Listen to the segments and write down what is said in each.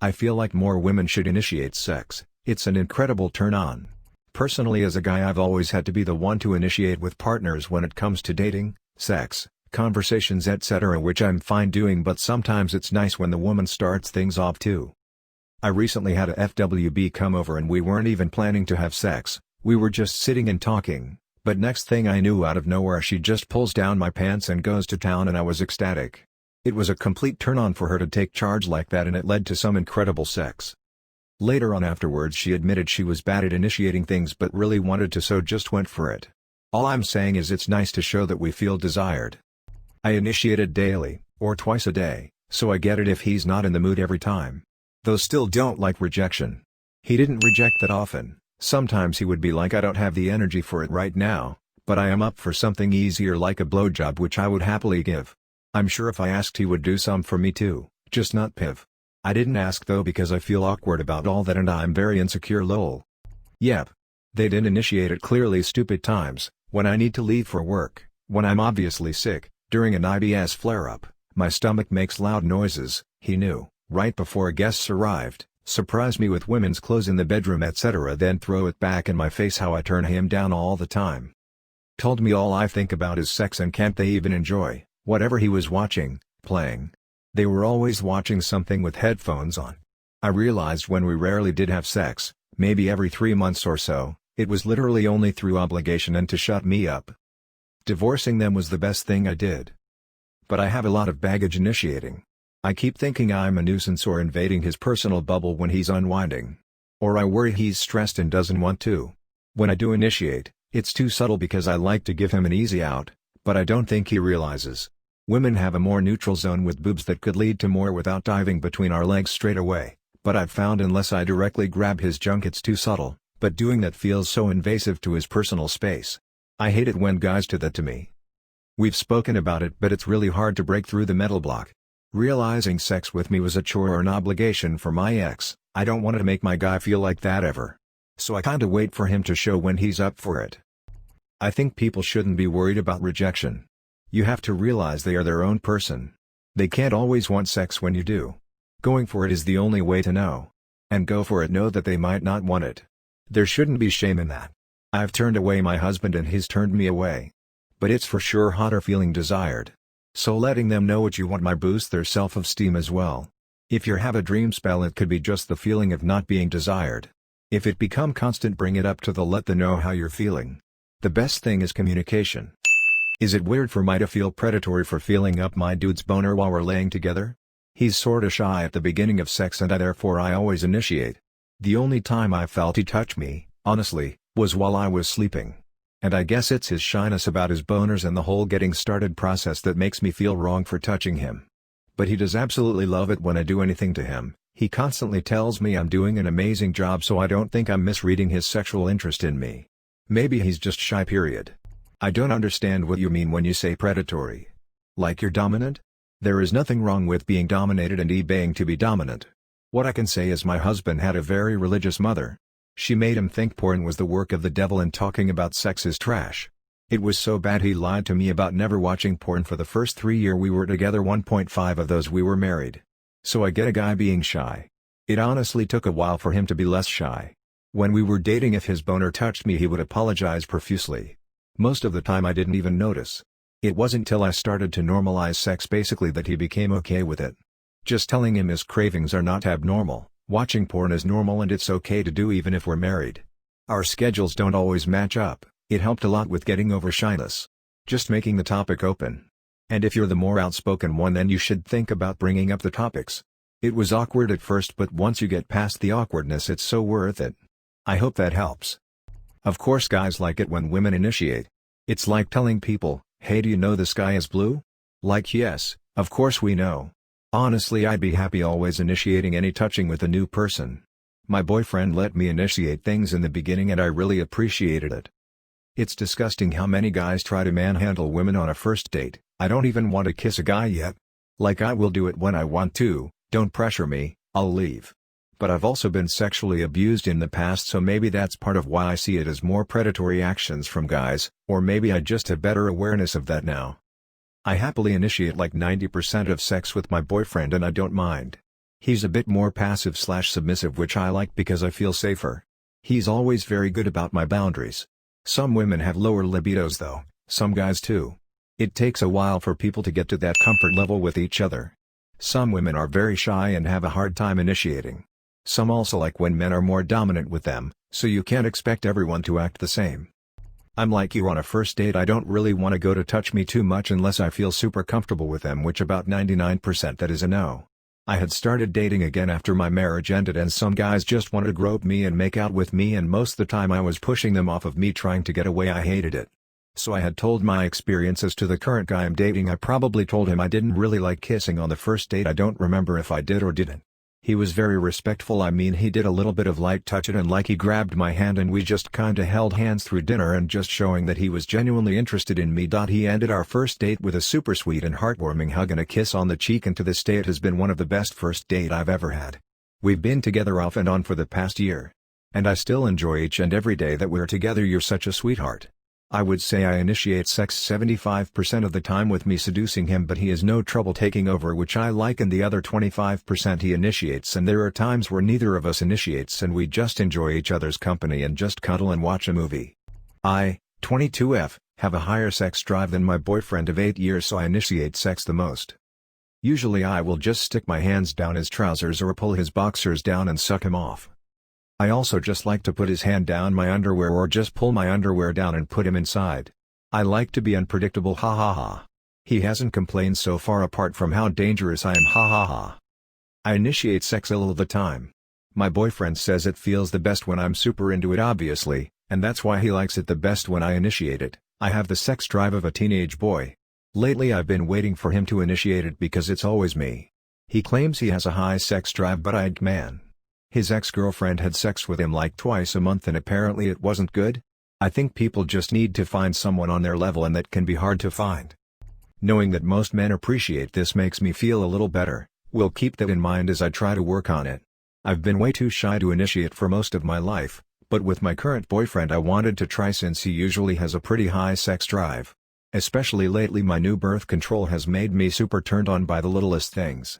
I feel like more women should initiate sex. It's an incredible turn on. Personally, as a guy, I've always had to be the one to initiate with partners when it comes to dating, sex, conversations, etc., which I'm fine doing, but sometimes it's nice when the woman starts things off too. I recently had a FWB come over and we weren't even planning to have sex, we were just sitting and talking, but next thing I knew, out of nowhere she just pulls down my pants and goes to town, and I was ecstatic. It was a complete turn on for her to take charge like that, and it led to some incredible sex. Later on afterwards she admitted she was bad at initiating things but really wanted to, so just went for it. All I'm saying is it's nice to show that we feel desired. I initiated daily, or twice a day, so I get it if he's not in the mood every time. Though still don't like rejection. He didn't reject that often, sometimes he would be like, I don't have the energy for it right now, but I am up for something easier like a blowjob, which I would happily give. I'm sure if I asked he would do some for me too, just not piv. I didn't ask though because I feel awkward about all that and I'm very insecure, lol. Yep. They didn't initiate at clearly stupid times, when I need to leave for work, when I'm obviously sick, during an IBS flare-up, my stomach makes loud noises, he knew, right before guests arrived, surprise me with women's clothes in the bedroom etc., then throw it back in my face how I turn him down all the time. Told me all I think about is sex and can't they even enjoy whatever he was watching, playing. They were always watching something with headphones on. I realized when we rarely did have sex, maybe every 3 months or so, it was literally only through obligation and to shut me up. Divorcing them was the best thing I did. But I have a lot of baggage initiating. I keep thinking I'm a nuisance or invading his personal bubble when he's unwinding. Or I worry he's stressed and doesn't want to. When I do initiate, it's too subtle because I like to give him an easy out, but I don't think he realizes. Women have a more neutral zone with boobs that could lead to more without diving between our legs straight away, but I've found unless I directly grab his junk it's too subtle, but doing that feels so invasive to his personal space. I hate it when guys do that to me. We've spoken about it, but it's really hard to break through the mental block. Realizing sex with me was a chore or an obligation for my ex, I don't want to make my guy feel like that ever. So I kinda wait for him to show when he's up for it. I think people shouldn't be worried about rejection. You have to realize they are their own person. They can't always want sex when you do. Going for it is the only way to know. And go for it, know that they might not want it. There shouldn't be shame in that. I've turned away my husband and he's turned me away. But it's for sure hotter feeling desired. So letting them know what you want might boost their self-esteem as well. If you have a dream spell, it could be just the feeling of not being desired. If it become constant, bring it up to let them know how you're feeling. The best thing is communication. Is it weird for me to feel predatory for feeling up my dude's boner while we're laying together? He's sorta shy at the beginning of sex and therefore I always initiate. The only time I felt he touched me, honestly, was while I was sleeping. And I guess it's his shyness about his boners and the whole getting started process that makes me feel wrong for touching him. But he does absolutely love it when I do anything to him. He constantly tells me I'm doing an amazing job, so I don't think I'm misreading his sexual interest in me. Maybe he's just shy, period. I don't understand what you mean when you say predatory. Like you're dominant? There is nothing wrong with being dominated and eBaying to be dominant. What I can say is my husband had a very religious mother. She made him think porn was the work of the devil and talking about sex is trash. It was so bad he lied to me about never watching porn for the first 3 years we were together. 1.5 of those we were married. So I get a guy being shy. It honestly took a while for him to be less shy. When we were dating, if his boner touched me he would apologize profusely. Most of the time I didn't even notice. It wasn't till I started to normalize sex basically that he became okay with it. Just telling him his cravings are not abnormal, watching porn is normal and it's okay to do even if we're married. Our schedules don't always match up, it helped a lot with getting over shyness. Just making the topic open. And if you're the more outspoken one, then you should think about bringing up the topics. It was awkward at first, but once you get past the awkwardness it's so worth it. I hope that helps. Of course guys like it when women initiate. It's like telling people, hey, do you know the sky is blue? Like, yes, of course we know. Honestly, I'd be happy always initiating any touching with a new person. My boyfriend let me initiate things in the beginning and I really appreciated it. It's disgusting how many guys try to manhandle women on a first date. I don't even want to kiss a guy yet. Like, I will do it when I want to, don't pressure me, I'll leave. But I've also been sexually abused in the past, so maybe that's part of why I see it as more predatory actions from guys, or maybe I just have better awareness of that now. I happily initiate like 90% of sex with my boyfriend and I don't mind. He's a bit more passive/submissive, which I like because I feel safer. He's always very good about my boundaries. Some women have lower libidos though, some guys too. It takes a while for people to get to that comfort level with each other. Some women are very shy and have a hard time initiating. Some also like when men are more dominant with them, so you can't expect everyone to act the same. I'm like you on a first date. I don't really want to go to touch me too much unless I feel super comfortable with them, which about 99% that is a no. I had started dating again after my marriage ended and some guys just wanted to grope me and make out with me, and most of the time I was pushing them off of me trying to get away. I hated it. So I had told my experiences to the current guy I'm dating. I probably told him I didn't really like kissing on the first date. I don't remember if I did or didn't. He was very respectful. I mean, he did a little bit of light touching and like he grabbed my hand and we just kinda held hands through dinner, and just showing that he was genuinely interested in me. He ended our first date with a super sweet and heartwarming hug and a kiss on the cheek, and to this day it has been one of the best first date I've ever had. We've been together off and on for the past year. And I still enjoy each and every day that we're together. You're such a sweetheart. I would say I initiate sex 75% of the time with me seducing him, but he has no trouble taking over, which I like, and the other 25% he initiates, and there are times where neither of us initiates and we just enjoy each other's company and just cuddle and watch a movie. I, 22F, have a higher sex drive than my boyfriend of 8 years, so I initiate sex the most. Usually I will just stick my hands down his trousers or pull his boxers down and suck him off. I also just like to put his hand down my underwear or just pull my underwear down and put him inside. I like to be unpredictable, ha ha ha. He hasn't complained so far apart from how dangerous I am, ha ha ha. I initiate sex all of the time. My boyfriend says it feels the best when I'm super into it, obviously, and that's why he likes it the best when I initiate it. I have the sex drive of a teenage boy. Lately I've been waiting for him to initiate it because it's always me. He claims he has a high sex drive, but I'd man. His ex-girlfriend had sex with him like twice a month and apparently it wasn't good? I think people just need to find someone on their level, and that can be hard to find. Knowing that most men appreciate this makes me feel a little better. We'll keep that in mind as I try to work on it. I've been way too shy to initiate for most of my life, but with my current boyfriend I wanted to try since he usually has a pretty high sex drive. Especially lately my new birth control has made me super turned on by the littlest things.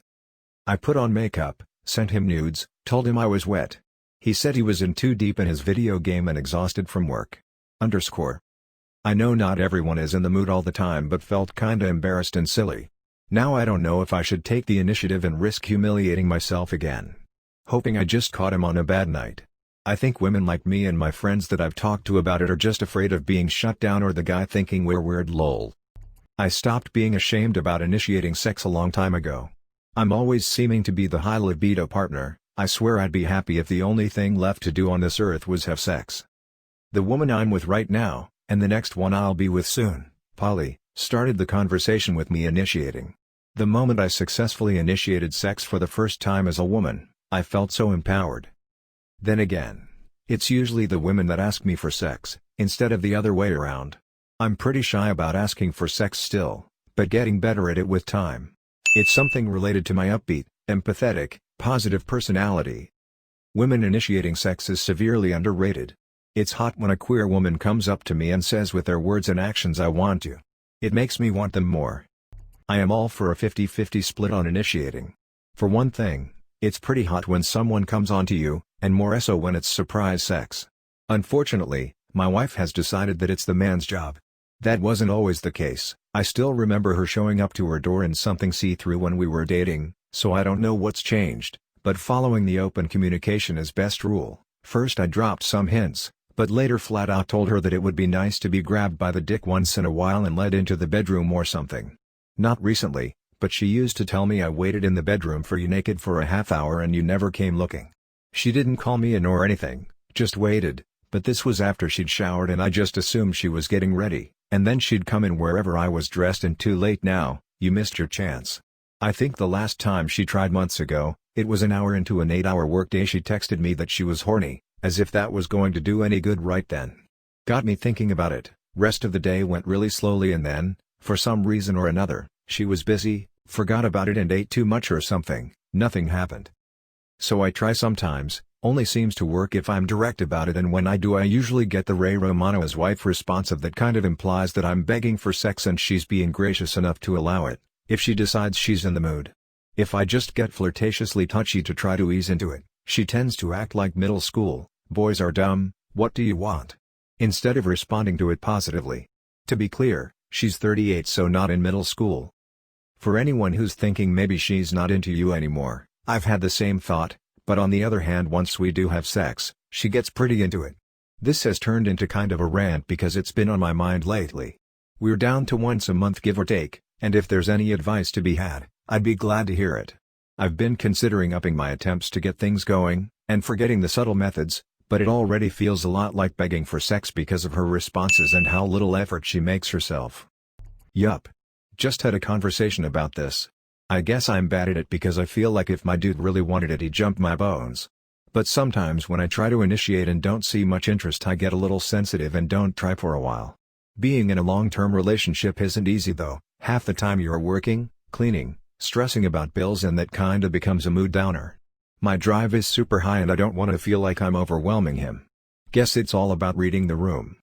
I put on makeup, sent him nudes, told him I was wet. He said he was in too deep in his video game and exhausted from work. I know not everyone is in the mood all the time, but felt kinda embarrassed and silly. Now I don't know if I should take the initiative and risk humiliating myself again. Hoping I just caught him on a bad night. I think women like me and my friends that I've talked to about it are just afraid of being shut down or the guy thinking we're weird, lol. I stopped being ashamed about initiating sex a long time ago. I'm always seeming to be the high libido partner. I swear I'd be happy if the only thing left to do on this earth was have sex. The woman I'm with right now, and the next one I'll be with soon, Polly, started the conversation with me initiating. The moment I successfully initiated sex for the first time as a woman, I felt so empowered. Then again, it's usually the women that ask me for sex, instead of the other way around. I'm pretty shy about asking for sex still, but getting better at it with time. It's something related to my upbeat, empathetic, positive personality. Women initiating sex is severely underrated. It's hot when a queer woman comes up to me and says with their words and actions, "I want you." It makes me want them more. I am all for a 50-50 split on initiating. For one thing, it's pretty hot when someone comes onto you, and more so when it's surprise sex. Unfortunately, my wife has decided that it's the man's job. That wasn't always the case. I still remember her showing up to her door in something see-through when we were dating, so I don't know what's changed, but following the open communication is best rule. First I dropped some hints, but later flat out told her that it would be nice to be grabbed by the dick once in a while and led into the bedroom or something. Not recently, but she used to tell me I waited in the bedroom for you naked for a half hour and you never came looking. She didn't call me in or anything, just waited, but this was after she'd showered and I just assumed she was getting ready, and then she'd come in wherever I was dressed, and too late now, you missed your chance. I think the last time she tried months ago, it was an hour into an 8-hour workday. She texted me that she was horny, as if that was going to do any good right then. Got me thinking about it. Rest of the day went really slowly, and then, for some reason or another, she was busy, forgot about it and ate too much or something. Nothing happened. So I try sometimes, only seems to work if I'm direct about it, and when I do I usually get the Ray Romano's wife responsive that kind of implies that I'm begging for sex and she's being gracious enough to allow it, if she decides she's in the mood. If I just get flirtatiously touchy to try to ease into it, she tends to act like middle school, boys are dumb, what do you want? Instead of responding to it positively. To be clear, she's 38 so not in middle school. For anyone who's thinking maybe she's not into you anymore, I've had the same thought, but on the other hand once we do have sex, she gets pretty into it. This has turned into kind of a rant because it's been on my mind lately. We're down to once a month give or take, and if there's any advice to be had, I'd be glad to hear it. I've been considering upping my attempts to get things going, and forgetting the subtle methods, but it already feels a lot like begging for sex because of her responses and how little effort she makes herself. Yup. Just had a conversation about this. I guess I'm bad at it because I feel like if my dude really wanted it he'd jump my bones. But sometimes when I try to initiate and don't see much interest I get a little sensitive and don't try for a while. Being in a long-term relationship isn't easy though, half the time you're working, cleaning, stressing about bills and that kinda becomes a mood downer. My drive is super high and I don't want to feel like I'm overwhelming him. Guess it's all about reading the room.